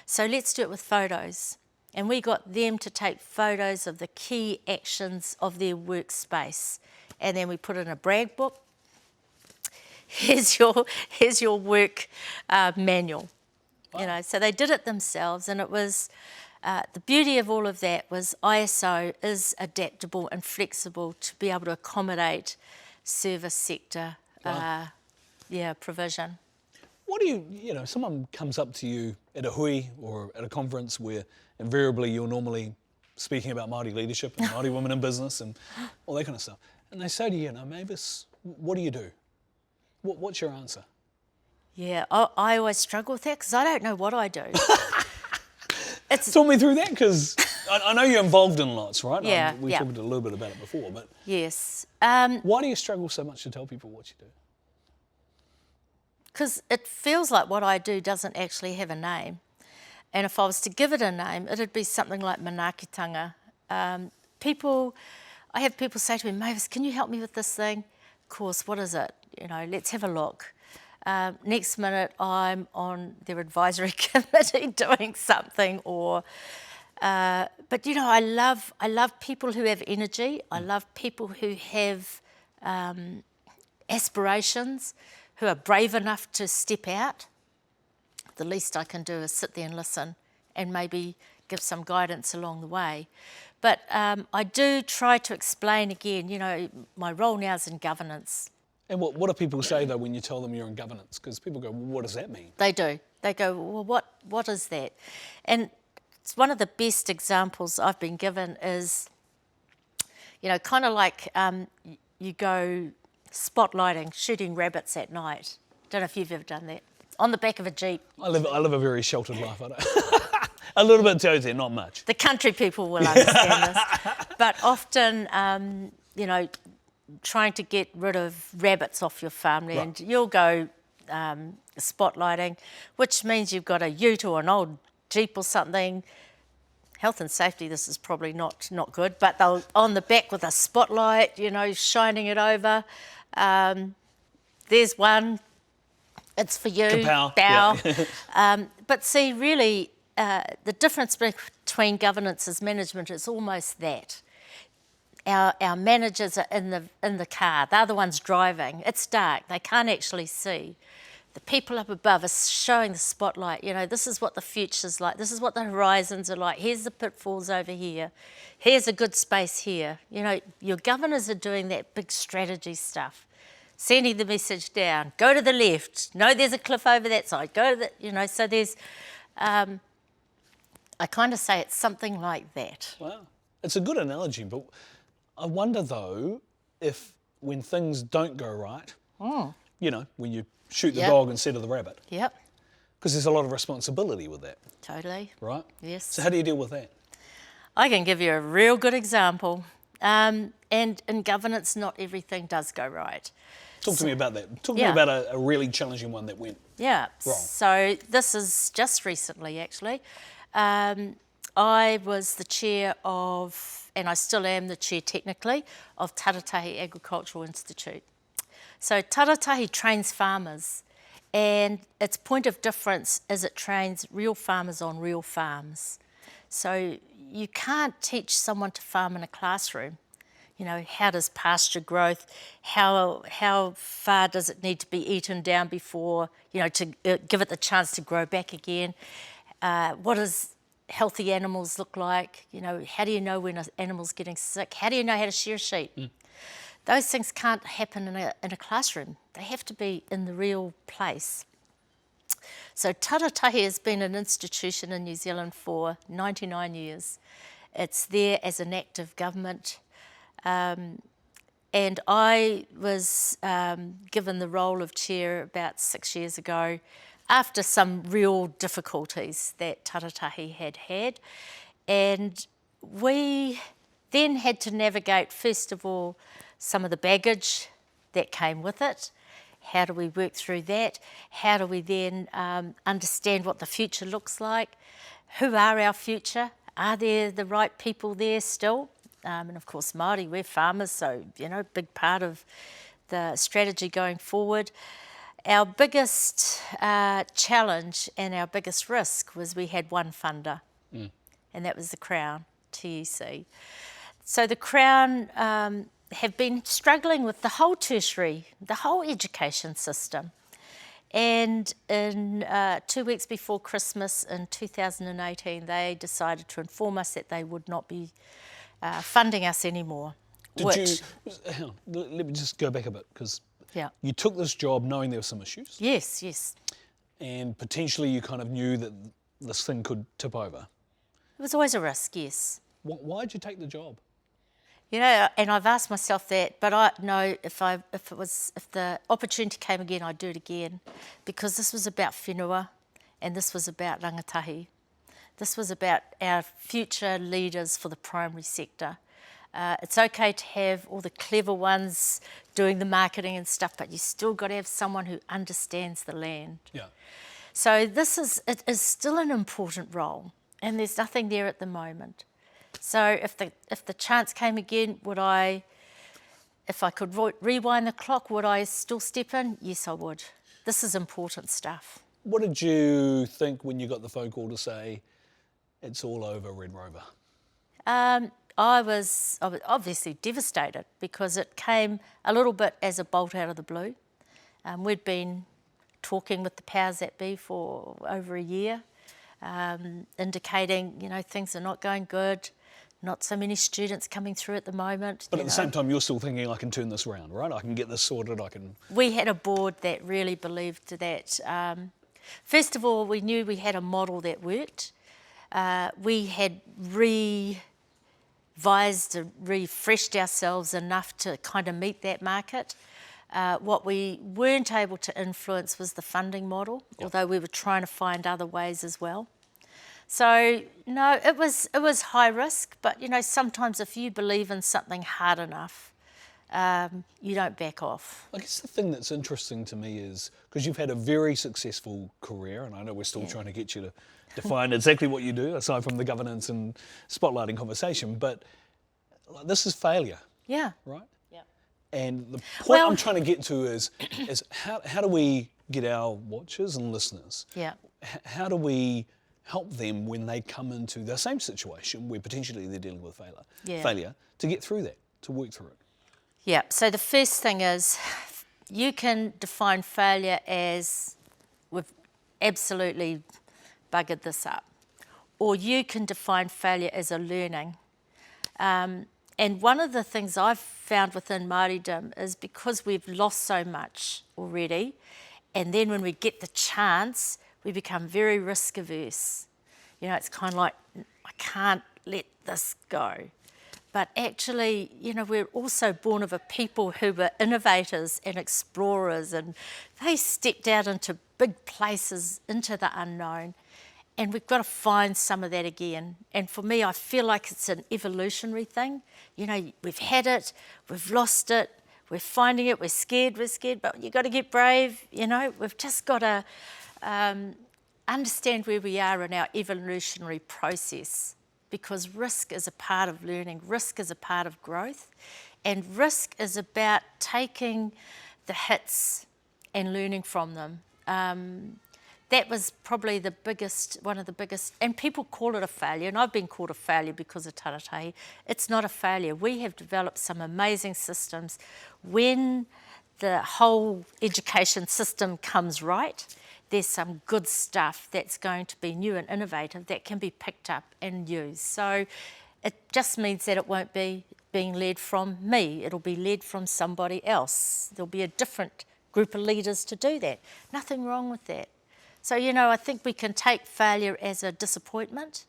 So let's do it with photos. And we got them to take photos of the key actions of their workspace. And then we put in a brag book. Here's your work manual. Wow. So they did it themselves, and it was the beauty of all of that was ISO is adaptable and flexible to be able to accommodate service sector provision. What do someone comes up to you at a hui or at a conference where invariably you're normally speaking about Māori leadership and Māori women in business and all that kind of stuff, and they say to you, Mavis, what do you do? What's your answer? Yeah, I always struggle with that because I don't know what I do. Talk me through that, because I know you're involved in lots, right? Yeah, we talked a little bit about it before, but yes. Why do you struggle so much to tell people what you do? Because it feels like what I do doesn't actually have a name. And if I was to give it a name, it'd be something like manaakitanga. I have people say to me, Mavis, can you help me with this thing? Of course, what is it? Let's have a look. Next minute, I'm on their advisory committee doing something, but I love people who have energy. I love people who have aspirations, who are brave enough to step out. The least I can do is sit there and listen and maybe give some guidance along the way. But I do try to explain again, my role now is in governance. And what do people say, though, when you tell them you're in governance? Because people go, well, what does that mean? They do. They go, well, what is that? And it's one of the best examples I've been given is, kind of like you go spotlighting, shooting rabbits at night. Don't know if you've ever done that. On the back of a Jeep. I live a very sheltered life. I don't. A little bit tells you, not much. The country people will understand this. But often, trying to get rid of rabbits off your farmland, Right. You'll go spotlighting, which means you've got a ute or an old Jeep or something. Health and safety, this is probably not good, but they'll on the back with a spotlight, shining it over. There's one, it's for you, Kapow. bow. Yeah. But see, really, the difference between governance and management is almost that. Our managers are in the car. They're the ones driving. It's dark. They can't actually see. The people up above are showing the spotlight. This is what the future's like. This is what the horizons are like. Here's the pitfalls over here. Here's a good space here. Your governors are doing that big strategy stuff. Sending the message down. Go to the left. No, there's a cliff over that side. Go to the, so there's, I kind of say it's something like that. Wow. It's a good analogy, but I wonder, though, if when things don't go right, when you shoot the dog instead of the rabbit. Yep. Because there's a lot of responsibility with that. Totally. Right? Yes. So how do you deal with that? I can give you a real good example. And in governance, not everything does go right. Talk to me about that. Talk to me about a really challenging one that went wrong. So this is just recently, actually. I was the chair of, and I still am the chair technically, of Taratahi Agricultural Institute. So Taratahi trains farmers, and its point of difference is it trains real farmers on real farms. So you can't teach someone to farm in a classroom. how does pasture growth, how far does it need to be eaten down before, to give it the chance to grow back again? What does healthy animals look like? How do you know when an animal's getting sick? How do you know how to shear sheep? Those things can't happen in a classroom. They have to be in the real place. So Taratahi has been an institution in New Zealand for 99 years. It's there as an active government. And I was given the role of chair about 6 years ago after some real difficulties that Taratahi had. And we then had to navigate, first of all, some of the baggage that came with it. How do we work through that? How do we then understand what the future looks like? Who are our future? Are there the right people there still? And of course, Māori, we're farmers, so, big part of the strategy going forward. Our biggest challenge and our biggest risk was we had one funder, and that was the Crown, TEC. So the Crown have been struggling with the whole tertiary, the whole education system. And in 2 weeks before Christmas in 2018, they decided to inform us that they would not be funding us anymore. Let me just go back a bit, because you took this job knowing there were some issues. Yes. And potentially you kind of knew that this thing could tip over. It was always a risk, yes. Why did you take the job? And I've asked myself that, but I know if the opportunity came again, I'd do it again, because this was about whenua, and this was about rangatahi. This was about our future leaders for the primary sector. It's okay to have all the clever ones doing the marketing and stuff, but you still got to have someone who understands the land. Yeah. So it is still an important role, and there's nothing there at the moment. So if the chance came again, if I could rewind the clock, would I still step in? Yes, I would. This is important stuff. What did you think when you got the phone call to say, it's all over, Red Rover? I was obviously devastated, because it came a little bit as a bolt out of the blue. We'd been talking with the powers that be for over a year, indicating, things are not going good. Not so many students coming through at the moment. But at the same time, you're still thinking, I can turn this around, right? I can get this sorted, We had a board that really believed that. First of all, we knew we had a model that worked. We had revised and refreshed ourselves enough to kind of meet that market. What we weren't able to influence was the funding model, although we were trying to find other ways as well. So, no, it was high risk, but, sometimes if you believe in something hard enough, you don't back off. I guess the thing that's interesting to me is, because you've had a very successful career, and I know we're still trying to get you to define exactly what you do, aside from the governance and spotlighting conversation, but this is failure. Yeah. Right? Yeah. And the point I'm trying to get to is how do we get our watchers and listeners, how do we help them when they come into the same situation where potentially they're dealing with failure, to get through that, to work through it? Yeah, so the first thing is, you can define failure as, we've absolutely buggered this up, or you can define failure as a learning. And one of the things I've found within Māoridom is, because we've lost so much already, and then when we get the chance, we become very risk averse. It's kind of like, I can't let this go. But actually, we're also born of a people who were innovators and explorers, and they stepped out into big places, into the unknown. And we've got to find some of that again. And for me, I feel like it's an evolutionary thing. We've had it, we've lost it, we're finding it, we're scared, but you've got to get brave. We've just got to understand where we are in our evolutionary process, because risk is a part of learning, risk is a part of growth, and risk is about taking the hits and learning from them. that was probably one of the biggest, and people call it a failure, and I've been called a failure because of Taratahi. It's not a failure. We have developed some amazing systems. When the whole education system comes right, there's some good stuff that's going to be new and innovative that can be picked up and used. So it just means that it won't be being led from me. It'll be led from somebody else. There'll be a different group of leaders to do that. Nothing wrong with that. So, I think we can take failure as a disappointment,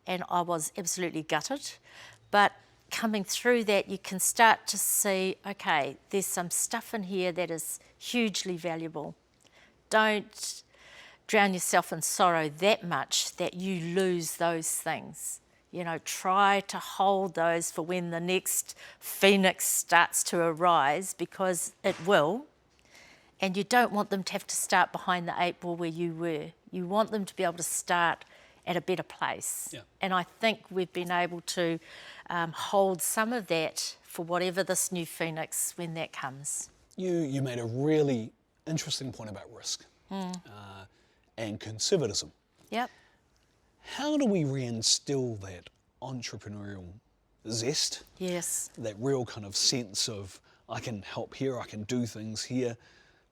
and I was absolutely gutted. But coming through that, you can start to see, okay, there's some stuff in here that is hugely valuable. Don't drown yourself in sorrow that much that you lose those things. Try to hold those for when the next phoenix starts to arise, because it will. And you don't want them to have to start behind the 8 ball where you were. You want them to be able to start at a better place. Yeah. And I think we've been able to hold some of that for whatever this new phoenix, when that comes. You made a really interesting point about risk and conservatism. Yep. How do we reinstill that entrepreneurial zest? Yes. That real kind of sense of, I can help here, I can do things here.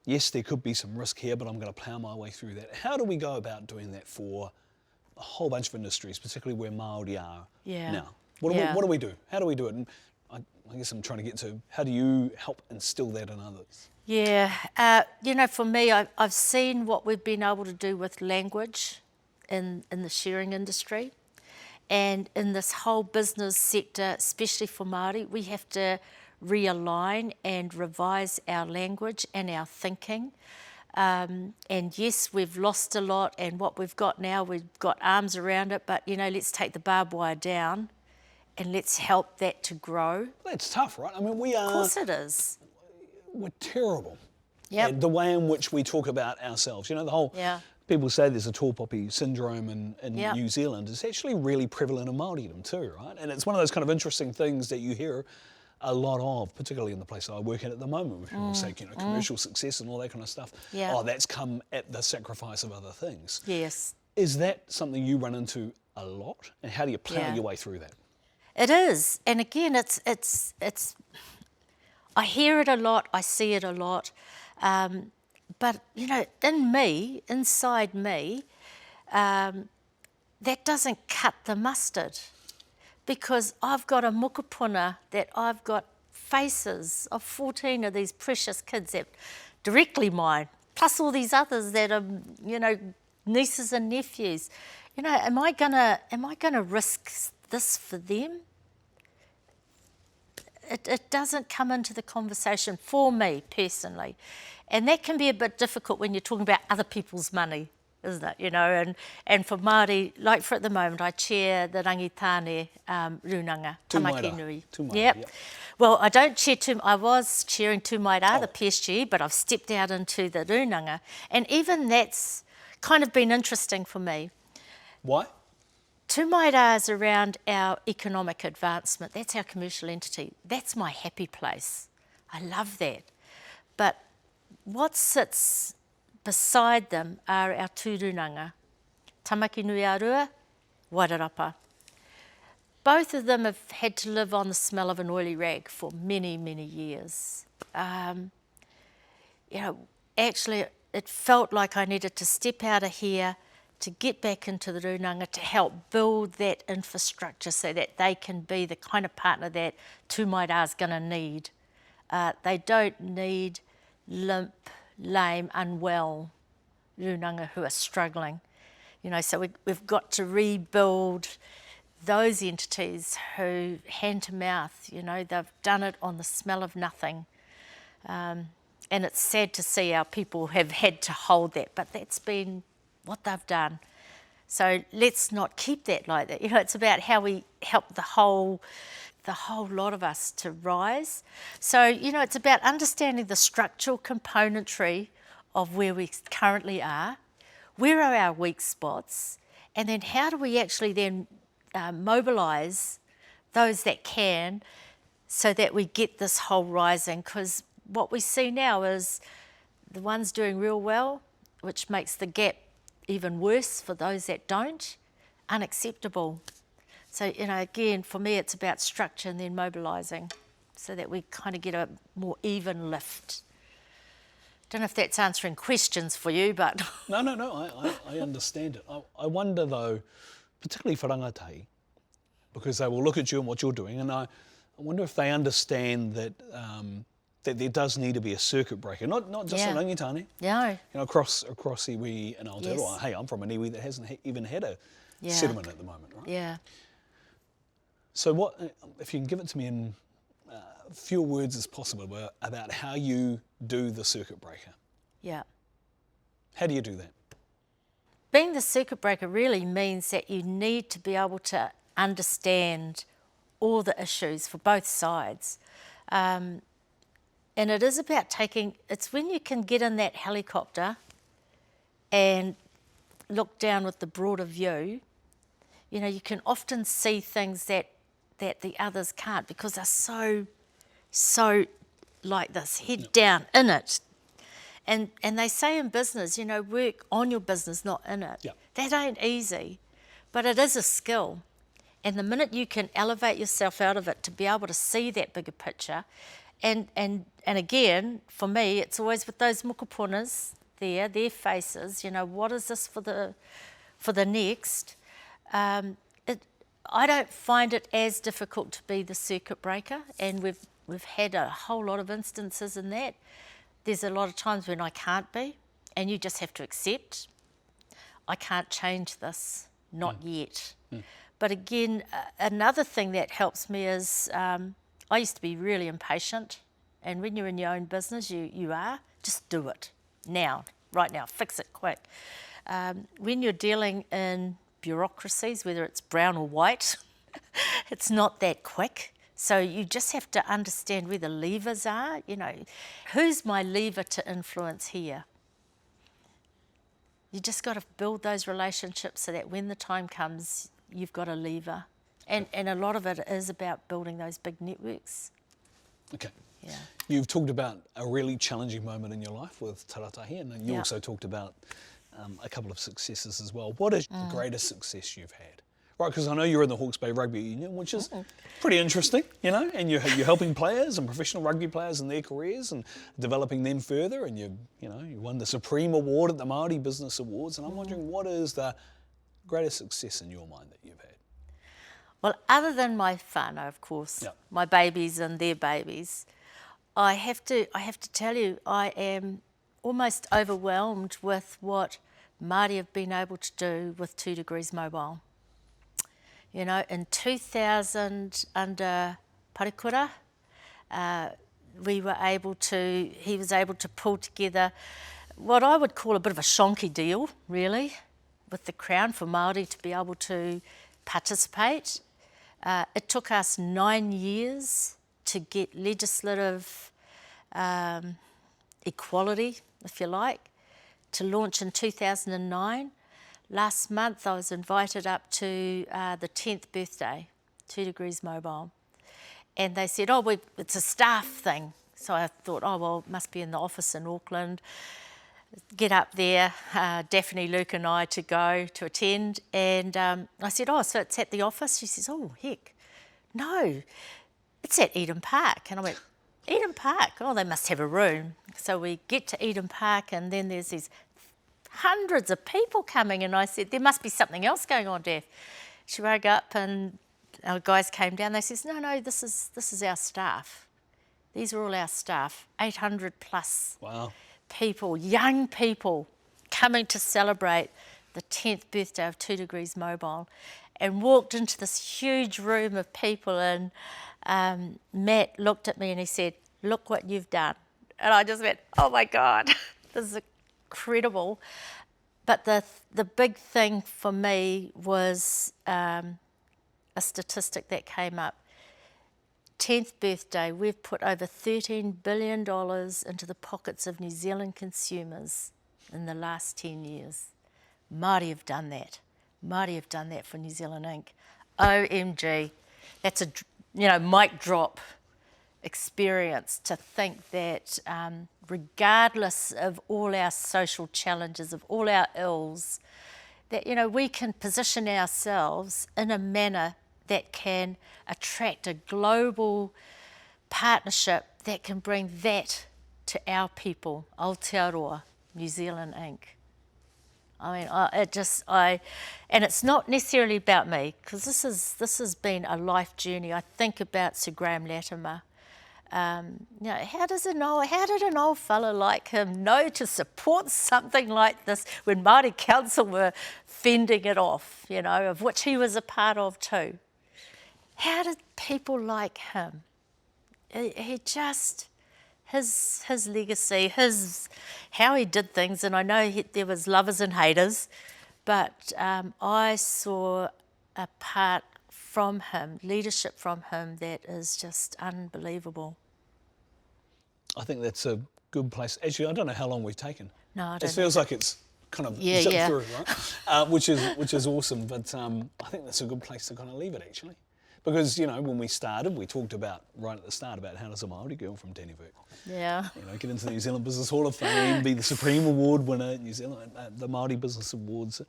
Yes, there could be some risk here, but I'm going to plough my way through that. How do we go about doing that for a whole bunch of industries, particularly where Māori are now? What do we do? How do we do it? And I guess I'm trying to get to, how do you help instill that in others? Yeah, for me, I've seen what we've been able to do with language in the shearing industry. And in this whole business sector, especially for Māori, we have to realign and revise our language and our thinking. And yes, we've lost a lot, and what we've got now, we've got arms around it, but let's take the barbed wire down and let's help that to grow. That's tough, right? I mean, we are... Of course it is. We're terrible. Yep. And the way in which we talk about ourselves, the whole... Yeah. People say there's a tall poppy syndrome in Yep. New Zealand. It's actually really prevalent in Māoridom too, right? And it's one of those kind of interesting things that you hear a lot of, particularly in the place that I work at the moment, where people say, commercial success and all that kind of stuff. Yeah. Oh, that's come at the sacrifice of other things. Yes. Is that something you run into a lot? And how do you plough your way through that? It is. And again, it's I hear it a lot, I see it a lot. But, inside me, that doesn't cut the mustard, because I've got a mukapuna that I've got faces of 14 of these precious kids that directly mine, plus all these others that are, nieces and nephews. Am I gonna risk this for them? It doesn't come into the conversation for me personally. And that can be a bit difficult when you're talking about other people's money, isn't it? And for Māori, like for at the moment, I chair the Rangitāne runanga, Tamaki Nui. Tū Mai Rā, Yep. yep. Well, I don't chair I was chairing Tū Mai Rā, the PSG, but I've stepped out into the runanga. And even that's kind of been interesting for me. Why? Tū Mai Rā is around our economic advancement. That's our commercial entity. That's my happy place. I love that. But what sits beside them are our tūrunanga, Tamaki Nui a Rua, Wairarapa. Both of them have had to live on the smell of an oily rag for many, many years. Actually, it felt like I needed to step out of here to get back into the runanga to help build that infrastructure so that they can be the kind of partner that Tū Mai Rā is going to need. They don't need limp, lame, unwell runanga who are struggling. So we've got to rebuild those entities who, hand to mouth, they've done it on the smell of nothing. And it's sad to see our people have had to hold that, but that's been what they've done. So let's not keep that like that. It's about how we help the whole lot of us to rise. So, it's about understanding the structural componentry of where we currently are, where are our weak spots, and then how do we actually then mobilise those that can so that we get this whole rising. Because what we see now is the ones doing real well, which makes the gap even worse for those that don't, unacceptable. So, again, for me, it's about structure and then mobilising so that we kind of get a more even lift. Don't know if that's answering questions for you, but... No, I understand it. I wonder, though, particularly for rangatahi, because they will look at you and what you're doing, and I wonder if they understand that that there does need to be a circuit breaker, not just in Rangitāne. No. Across iwi and Aotearoa. Yes. Hey, I'm from an iwi that hasn't even had a settlement at the moment, right? Yeah. So what, if you can give it to me in fewer words as possible about how you do the circuit breaker. Yeah. How do you do that? Being the circuit breaker really means that you need to be able to understand all the issues for both sides. And it is about it's when you can get in that helicopter and look down with the broader view, you can often see things that the others can't because they're so like this, head down in it. And they say in business, work on your business, not in it. Yep. That ain't easy, but it is a skill. And the minute you can elevate yourself out of it to be able to see that bigger picture, and again, for me, it's always with those mukapunas there, their faces, what is this for the next? I don't find it as difficult to be the circuit breaker, and we've had a whole lot of instances in that. There's a lot of times when I can't be, and you just have to accept, I can't change this, not yet. But again, another thing that helps me is I used to be really impatient, and when you're in your own business, you are, just do it now, right now, fix it quick. When you're dealing in bureaucracies, whether it's brown or white, it's not that quick. So you just have to understand where the levers are, who's my lever to influence here? You just got to build those relationships so that when the time comes, you've got a lever. And a lot of it is about building those big networks. Okay. Yeah. You've talked about a really challenging moment in your life with Taratahi, and you also talked about a couple of successes as well. What is the greatest success you've had? Right, because I know you're in the Hawke's Bay Rugby Union, which is pretty interesting, and you're helping players and professional rugby players in their careers and developing them further, and you won the Supreme Award at the Māori Business Awards, and I'm wondering what is the greatest success in your mind that you've had? Well, other than my whānau, of course, my babies and their babies, I have to tell you, I am almost overwhelmed with what Māori have been able to do with 2 Degrees Mobile. In 2000 under Parekura, he was able to pull together what I would call a bit of a shonky deal, really, with the Crown for Māori to be able to participate. It took us 9 years to get legislative equality, if you like, to launch in 2009. Last month I was invited up to the 10th birthday, 2 Degrees Mobile. And they said, it's a staff thing. So I thought, it must be in the office in Auckland. Get up there, Daphne, Luke and I to go to attend. And I said, so it's at the office? She says, heck, no, it's at Eden Park. And I went, Eden Park? They must have a room. So we get to Eden Park and then there's these hundreds of people coming. And I said, there must be something else going on, Daph. She rang up and our guys came down. They says, no, this is our staff. These are all our staff, 800 plus. Wow. People, young people, coming to celebrate the 10th birthday of 2 Degrees Mobile, and walked into this huge room of people, and Matt looked at me and he said, look what you've done. And I just went, oh my God, this is incredible. But the big thing for me was a statistic that came up. 10th birthday, we've put over $13 billion into the pockets of New Zealand consumers in the last 10 years. Māori have done that. Māori have done that for New Zealand Inc. OMG. That's a mic drop experience to think that regardless of all our social challenges, of all our ills, that, you know, we can position ourselves in a manner that can attract a global partnership that can bring that to our people, Aotearoa, New Zealand Inc. I mean, and it's not necessarily about me, because this has been a life journey. I think about Sir Graham Latimer. You know, how did an old fella like him know to support something like this when Māori Council were fending it off, you know, of which he was a part of too? How did people like him? He just, his legacy, how he did things, and I know there was lovers and haters, but I saw a part from him, leadership from him, that is just unbelievable. I think that's a good place. Actually, I don't know how long we've taken. No, I don't. It feels like it's kind of zipped through, right? Which is awesome. But I think that's a good place to kind of leave it, actually. Because, you know, when we started, we talked about, right at the start, about how does a Māori girl from Tenevert, Yeah. you know, get into the New Zealand Business Hall of Fame, be the Supreme Award winner at New Zealand, the Māori Business Awards,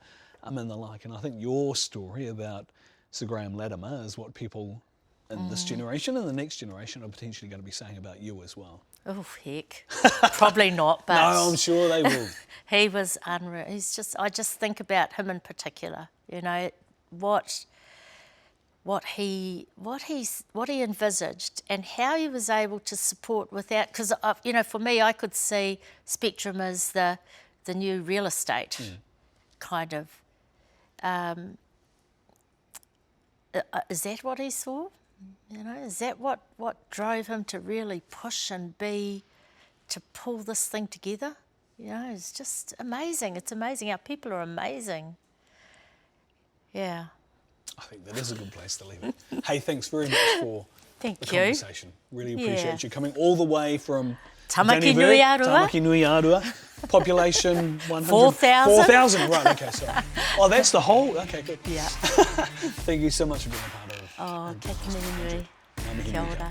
and the like. And I think your story about Sir Graham Latimer is what people in this generation and the next generation are potentially going to be saying about you as well. Oh, heck. Probably not, but... No, I'm sure they will. He was unreal. I just think about him in particular, you know, what he envisaged and how he was able to support without, because, you know, for me, I could see Spectrum as the new real estate kind of. Is that what he saw? You know, is that what drove him to really push and to pull this thing together? You know, it's just amazing. It's amazing. Our people are amazing. Yeah. I think that is a good place to leave it. Hey, thanks very much for the conversation. Really appreciate you coming all the way from Tamaki Nui-a-Rua. Tamaki Nui-a-Rua. Population 100. 4,000. 4,000, right, okay, sorry. Oh, that's the whole, okay, good. Yeah. Thank you so much for being a part of Oh, kia ora.